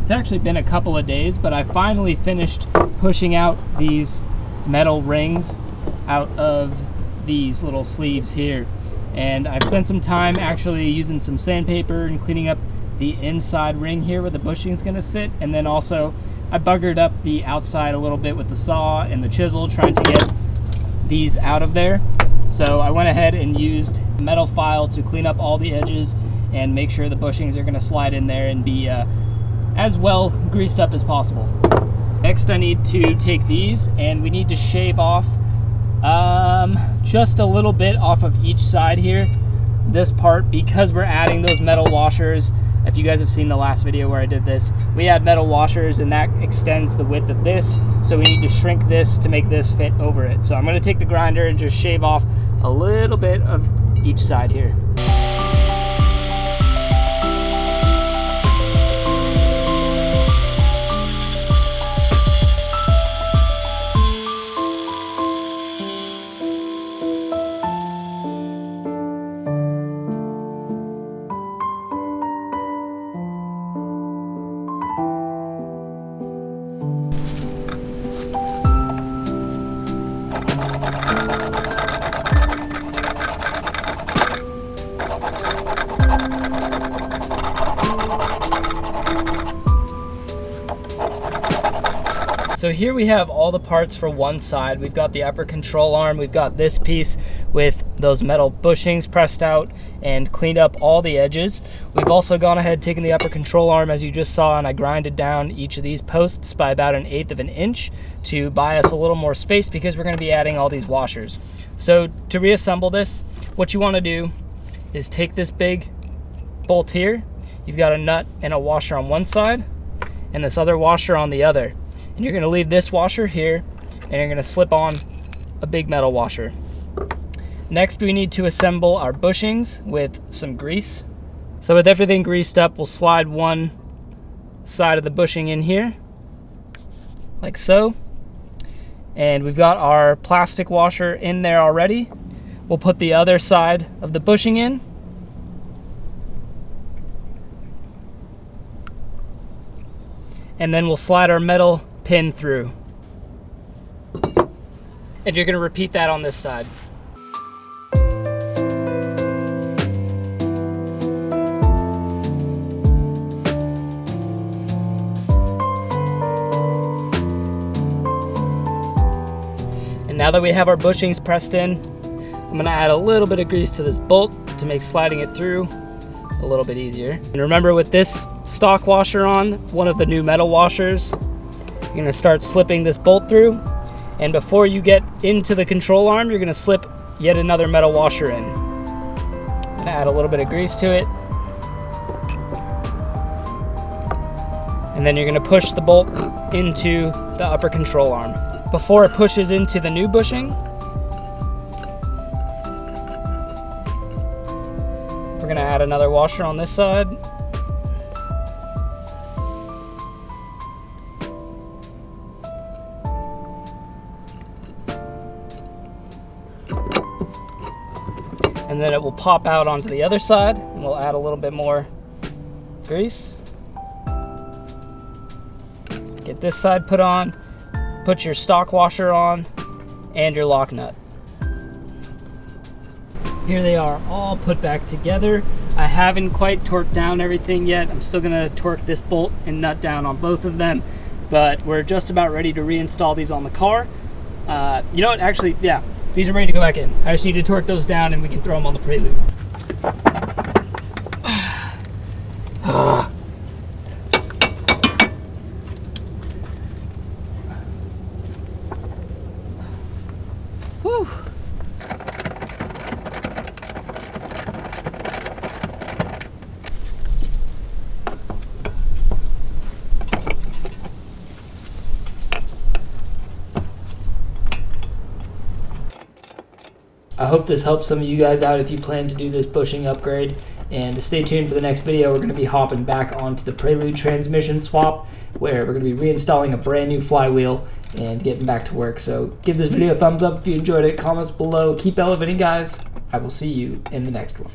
It's actually been a couple of days, but I finally finished pushing out these metal rings out of these little sleeves here. And I've spent some time actually using some sandpaper and cleaning up the inside ring here where the bushing is going to sit. And then also I buggered up the outside a little bit with the saw and the chisel trying to get these out of there. So I went ahead and used metal file to clean up all the edges and make sure the bushings are going to slide in there and be as well greased up as possible. Next I need to take these and we need to shave off just a little bit off of each side here. This part, because we're adding those metal washers, if you guys have seen the last video where I did this, we add metal washers and that extends the width of this, so we need to shrink this to make this fit over it. So I'm going to take the grinder and just shave off a little bit of each side here. So here we have all the parts for one side. We've got the upper control arm, we've got this piece with those metal bushings pressed out and cleaned up all the edges. We've also gone ahead, taken the upper control arm as you just saw, and I grinded down each of these posts by about 1/8 of an inch to buy us a little more space because we're going to be adding all these washers. So to reassemble this, what you want to do is take this big bolt here. You've got a nut and a washer on one side and this other washer on the other. And you're going to leave this washer here and you're going to slip on a big metal washer. Next we need to assemble our bushings with some grease. So with everything greased up, we'll slide one side of the bushing in here like so. And we've got our plastic washer in there already. We'll put the other side of the bushing in. And then we'll slide our metal pin through. And you're going to repeat that on this side. And now that we have our bushings pressed in, I'm going to add a little bit of grease to this bolt to make sliding it through a little bit easier. And remember, with this stock washer on, one of the new metal washers, you're going to start slipping this bolt through, and before you get into the control arm, you're going to slip yet another metal washer in. I'm going to add a little bit of grease to it, and then you're going to push the bolt into the upper control arm. Before it pushes into the new bushing, we're going to add another washer on this side. And then it will pop out onto the other side, and we'll add a little bit more grease. Get this side put on, put your stock washer on, and your lock nut. Here they are all put back together. I haven't quite torqued down everything yet. I'm still gonna torque this bolt and nut down on both of them, but we're just about ready to reinstall these on the car. You know what, actually, yeah, these are ready to go back in. I just need to torque those down and we can throw them on the Prelude. Whew. I hope this helps some of you guys out if you plan to do this bushing upgrade. And stay tuned for the next video. We're going to be hopping back onto the Prelude transmission swap, where we're going to be reinstalling a brand new flywheel and getting back to work. So give this video a thumbs up if you enjoyed it. Comments below. Keep elevating, guys. I will see you in the next one.